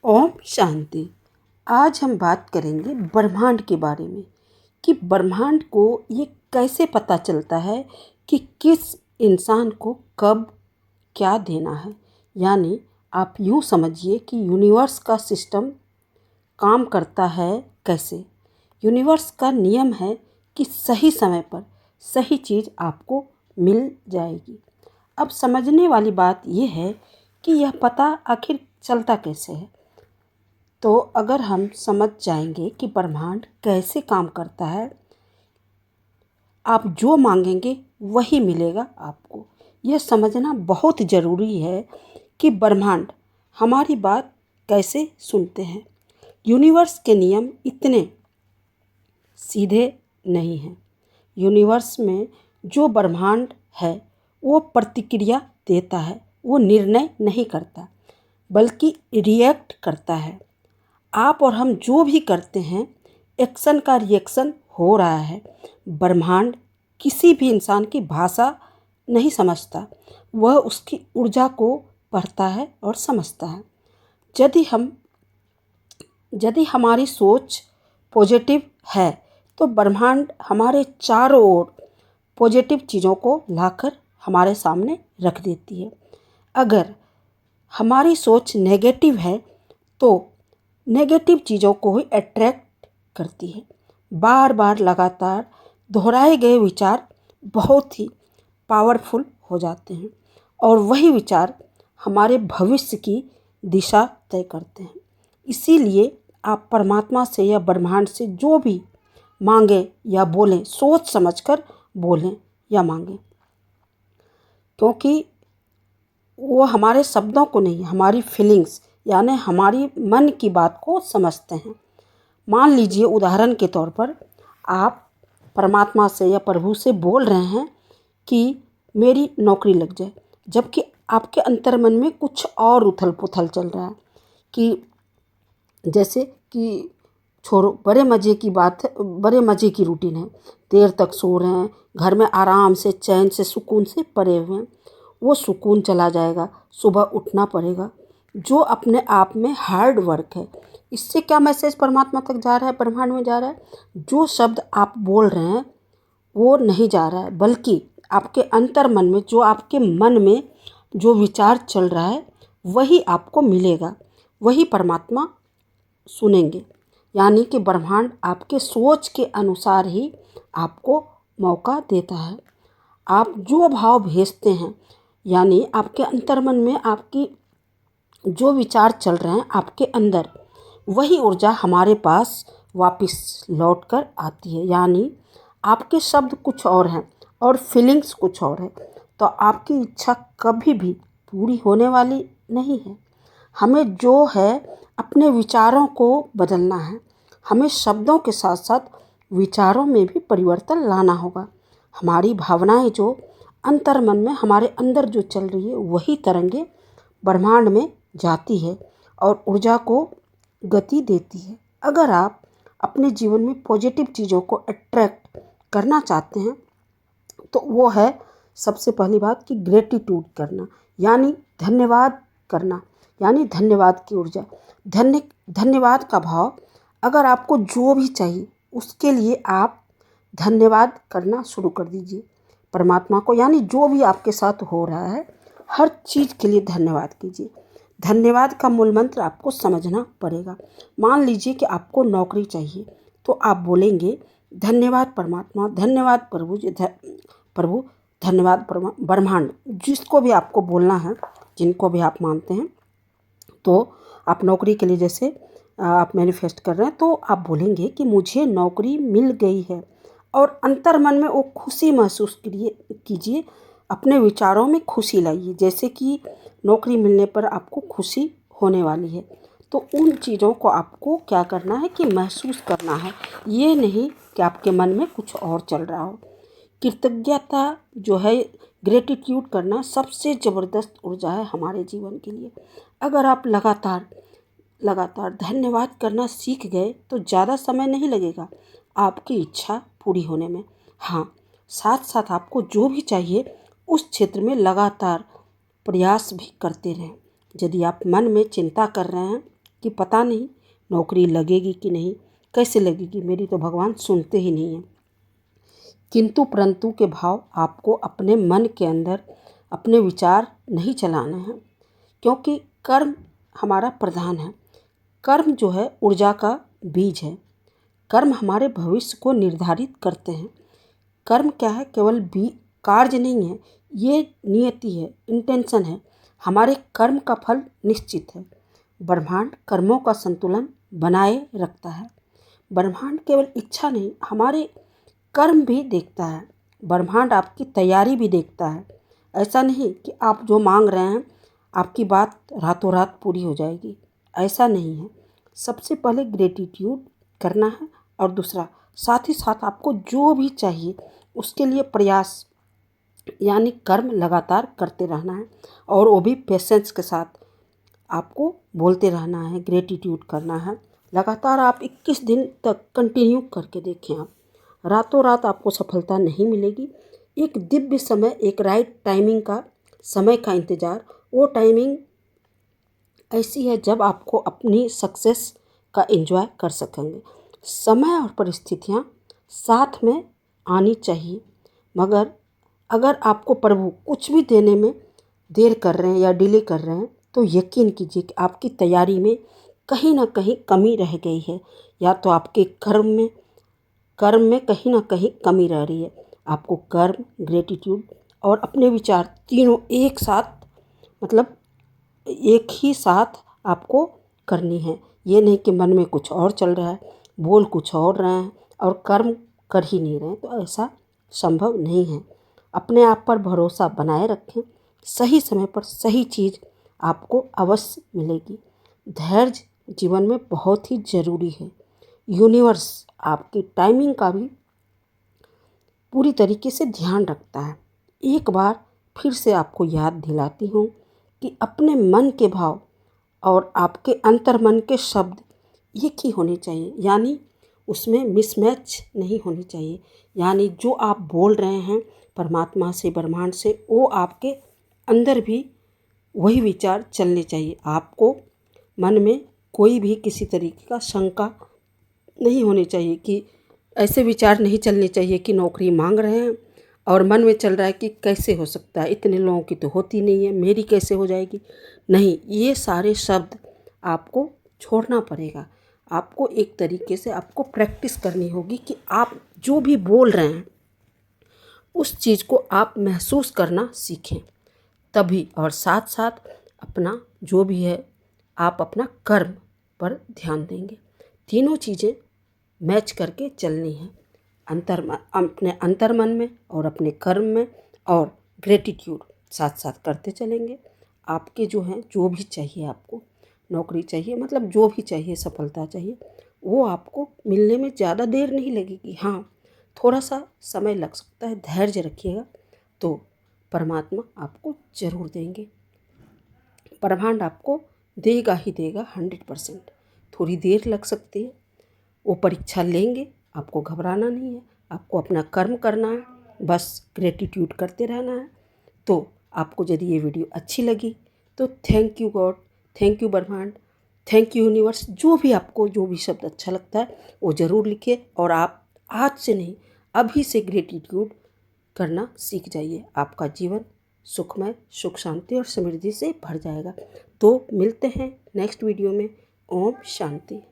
ओम शांति। आज हम बात करेंगे ब्रह्मांड के बारे में कि ब्रह्मांड को ये कैसे पता चलता है कि किस इंसान को कब क्या देना है। यानी आप यूँ समझिए कि यूनिवर्स का सिस्टम काम करता है कैसे। यूनिवर्स का नियम है कि सही समय पर सही चीज़ आपको मिल जाएगी। अब समझने वाली बात यह है कि यह पता आखिर चलता कैसे है। तो अगर हम समझ जाएंगे कि ब्रह्मांड कैसे काम करता है, आप जो मांगेंगे वही मिलेगा आपको। यह समझना बहुत ज़रूरी है कि ब्रह्मांड हमारी बात कैसे सुनते हैं। यूनिवर्स के नियम इतने सीधे नहीं हैं। यूनिवर्स में जो ब्रह्मांड है वो प्रतिक्रिया देता है, वो निर्णय नहीं करता बल्कि रिएक्ट करता है। आप और हम जो भी करते हैं, एक्शन का रिएक्शन हो रहा है। ब्रह्मांड किसी भी इंसान की भाषा नहीं समझता, वह उसकी ऊर्जा को पढ़ता है और समझता है। यदि हमारी सोच पॉजिटिव है तो ब्रह्मांड हमारे चारों ओर पॉजिटिव चीज़ों को लाकर हमारे सामने रख देती है। अगर हमारी सोच नेगेटिव है तो नेगेटिव चीज़ों को ही अट्रैक्ट करती है। बार बार लगातार दोहराए गए विचार बहुत ही पावरफुल हो जाते हैं और वही विचार हमारे भविष्य की दिशा तय करते हैं। इसीलिए आप परमात्मा से या ब्रह्मांड से जो भी मांगें या बोलें, सोच समझकर बोलें या मांगें, क्योंकि वो हमारे शब्दों को नहीं, हमारी फीलिंग्स यानी हमारी मन की बात को समझते हैं। मान लीजिए उदाहरण के तौर पर आप परमात्मा से या प्रभु से बोल रहे हैं कि मेरी नौकरी लग जाए, जबकि आपके अंतर्मन में कुछ और उथल पुथल चल रहा है कि जैसे कि छोड़ो, बड़े मज़े की बात है, बड़े मज़े की रूटीन है, देर तक सो रहे हैं, घर में आराम से चैन से सुकून से पड़े हुए हैं, वो सुकून चला जाएगा, सुबह उठना पड़ेगा, जो अपने आप में हार्ड वर्क है। इससे क्या मैसेज परमात्मा तक जा रहा है, ब्रह्मांड में जा रहा है? जो शब्द आप बोल रहे हैं वो नहीं जा रहा है, बल्कि आपके अंतर्मन में, जो आपके मन में जो विचार चल रहा है वही आपको मिलेगा, वही परमात्मा सुनेंगे। यानी कि ब्रह्मांड आपके सोच के अनुसार ही आपको मौका देता है। आप जो भाव भेजते हैं, यानी आपके अंतर्मन में आपकी जो विचार चल रहे हैं आपके अंदर, वही ऊर्जा हमारे पास वापस लौट कर आती है। यानी आपके शब्द कुछ और हैं और फीलिंग्स कुछ और है, तो आपकी इच्छा कभी भी पूरी होने वाली नहीं है। हमें जो है अपने विचारों को बदलना है। हमें शब्दों के साथ साथ विचारों में भी परिवर्तन लाना होगा। हमारी भावनाएं जो अंतर्मन में हमारे अंदर जो चल रही है वही तरंगें ब्रह्मांड में जाती है और ऊर्जा को गति देती है। अगर आप अपने जीवन में पॉजिटिव चीज़ों को अट्रैक्ट करना चाहते हैं तो वो है सबसे पहली बात कि ग्रेटिट्यूड करना, यानी धन्यवाद करना, यानी धन्यवाद की ऊर्जा, धन्यवाद का भाव। अगर आपको जो भी चाहिए उसके लिए आप धन्यवाद करना शुरू कर दीजिए परमात्मा को। यानी जो भी आपके साथ हो रहा है हर चीज़ के लिए धन्यवाद कीजिए। धन्यवाद का मूल मंत्र आपको समझना पड़ेगा। मान लीजिए कि आपको नौकरी चाहिए तो आप बोलेंगे धन्यवाद परमात्मा, धन्यवाद प्रभु जी, प्रभु धन्यवाद ब्रह्मांड, जिसको भी आपको बोलना है, जिनको भी आप मानते हैं। तो आप नौकरी के लिए जैसे आप मैनिफेस्ट कर रहे हैं तो आप बोलेंगे कि मुझे नौकरी मिल गई है और अंतर्मन में वो खुशी महसूस कीजिए। अपने विचारों में खुशी लाइए, जैसे कि नौकरी मिलने पर आपको खुशी होने वाली है। तो उन चीज़ों को आपको क्या करना है कि महसूस करना है, ये नहीं कि आपके मन में कुछ और चल रहा हो। कृतज्ञता जो है, ग्रेटिट्यूड करना सबसे ज़बरदस्त ऊर्जा है हमारे जीवन के लिए। अगर आप लगातार धन्यवाद करना सीख गए तो ज़्यादा समय नहीं लगेगा आपकी इच्छा पूरी होने में। हाँ, साथ साथ आपको जो भी चाहिए उस क्षेत्र में लगातार प्रयास भी करते रहें। यदि आप मन में चिंता कर रहे हैं कि पता नहीं नौकरी लगेगी कि नहीं, कैसे लगेगी, मेरी तो भगवान सुनते ही नहीं हैं। किंतु परंतु के भाव आपको अपने मन के अंदर अपने विचार नहीं चलाना है, क्योंकि कर्म हमारा प्रधान है। कर्म जो है ऊर्जा का बीज है। कर्म हमारे भविष्य को निर्धारित करते हैं। कर्म क्या है, केवल कार्य नहीं है, ये नियति है, इंटेंशन है। हमारे कर्म का फल निश्चित है। ब्रह्मांड कर्मों का संतुलन बनाए रखता है। ब्रह्मांड केवल इच्छा नहीं, हमारे कर्म भी देखता है। ब्रह्मांड आपकी तैयारी भी देखता है। ऐसा नहीं कि आप जो मांग रहे हैं आपकी बात रातों रात पूरी हो जाएगी, ऐसा नहीं है। सबसे पहले ग्रेटिट्यूड करना है, और दूसरा साथ ही साथ आपको जो भी चाहिए उसके लिए प्रयास यानी कर्म लगातार करते रहना है, और वो भी पेशेंस के साथ आपको बोलते रहना है, ग्रेटिट्यूड करना है। लगातार आप 21 दिन तक कंटिन्यू करके देखें। आप रातों रात आपको सफलता नहीं मिलेगी। एक दिव्य समय, एक राइट टाइमिंग का समय का इंतज़ार, वो टाइमिंग ऐसी है जब आपको अपनी सक्सेस का एंजॉय कर सकेंगे। समय और परिस्थितियाँ साथ में आनी चाहिए, मगर अगर आपको प्रभु कुछ भी देने में देर कर रहे हैं या डिले कर रहे हैं तो यकीन कीजिए कि आपकी तैयारी में कहीं ना कहीं कमी रह गई है, या तो आपके कर्म में कहीं ना कहीं कमी रह रही है। आपको कर्म, ग्रेटिट्यूड और अपने विचार तीनों एक साथ, मतलब एक ही साथ आपको करनी है। ये नहीं कि मन में कुछ और चल रहा है, बोल कुछ और रहे हैं और कर्म कर ही नहीं रहे हैं, तो ऐसा संभव नहीं है। अपने आप पर भरोसा बनाए रखें। सही समय पर सही चीज़ आपको अवश्य मिलेगी। धैर्य जीवन में बहुत ही ज़रूरी है। यूनिवर्स आपकी टाइमिंग का भी पूरी तरीके से ध्यान रखता है। एक बार फिर से आपको याद दिलाती हूँ कि अपने मन के भाव और आपके अंतर्मन के शब्द एक ही होने चाहिए, यानी उसमें मिसमैच नहीं होनी चाहिए। यानी जो आप बोल रहे हैं परमात्मा से, ब्रह्मांड से, वो आपके अंदर भी वही विचार चलने चाहिए। आपको मन में कोई भी किसी तरीके का शंका नहीं होनी चाहिए, कि ऐसे विचार नहीं चलने चाहिए कि नौकरी मांग रहे हैं और मन में चल रहा है कि कैसे हो सकता है, इतने लोगों की तो होती नहीं है, मेरी कैसे हो जाएगी। नहीं, ये सारे शब्द आपको छोड़ना पड़ेगा। आपको एक तरीके से आपको प्रैक्टिस करनी होगी कि आप जो भी बोल रहे हैं उस चीज़ को आप महसूस करना सीखें तभी, और साथ साथ अपना जो भी है आप अपना कर्म पर ध्यान देंगे। तीनों चीज़ें मैच करके चलनी है, अपने अंतर्मन में और अपने कर्म में, और ग्रेटिट्यूड साथ साथ करते चलेंगे। आपके जो हैं, जो भी चाहिए आपको, नौकरी चाहिए, मतलब जो भी चाहिए, सफलता चाहिए, वो आपको मिलने में ज़्यादा देर नहीं लगेगी। हाँ, थोड़ा सा समय लग सकता है, धैर्य रखिएगा तो परमात्मा आपको ज़रूर देंगे। ब्रह्मांड आपको देगा ही देगा 100%। थोड़ी देर लग सकती है, वो परीक्षा लेंगे, आपको घबराना नहीं है। आपको अपना कर्म करना है, बस ग्रेटिट्यूड करते रहना है। तो आपको यदि ये वीडियो अच्छी लगी तो thank you God, thank you ब्रह्मांड, थैंक यू यूनिवर्स। जो भी आपको जो भी शब्द अच्छा लगता है वो ज़रूर लिखिए, और आप आज से नहीं, अभी से ग्रेटिट्यूड करना सीख जाइए। आपका जीवन सुखमय, सुख शांति और समृद्धि से भर जाएगा। तो मिलते हैं नेक्स्ट वीडियो में। ओम शांति।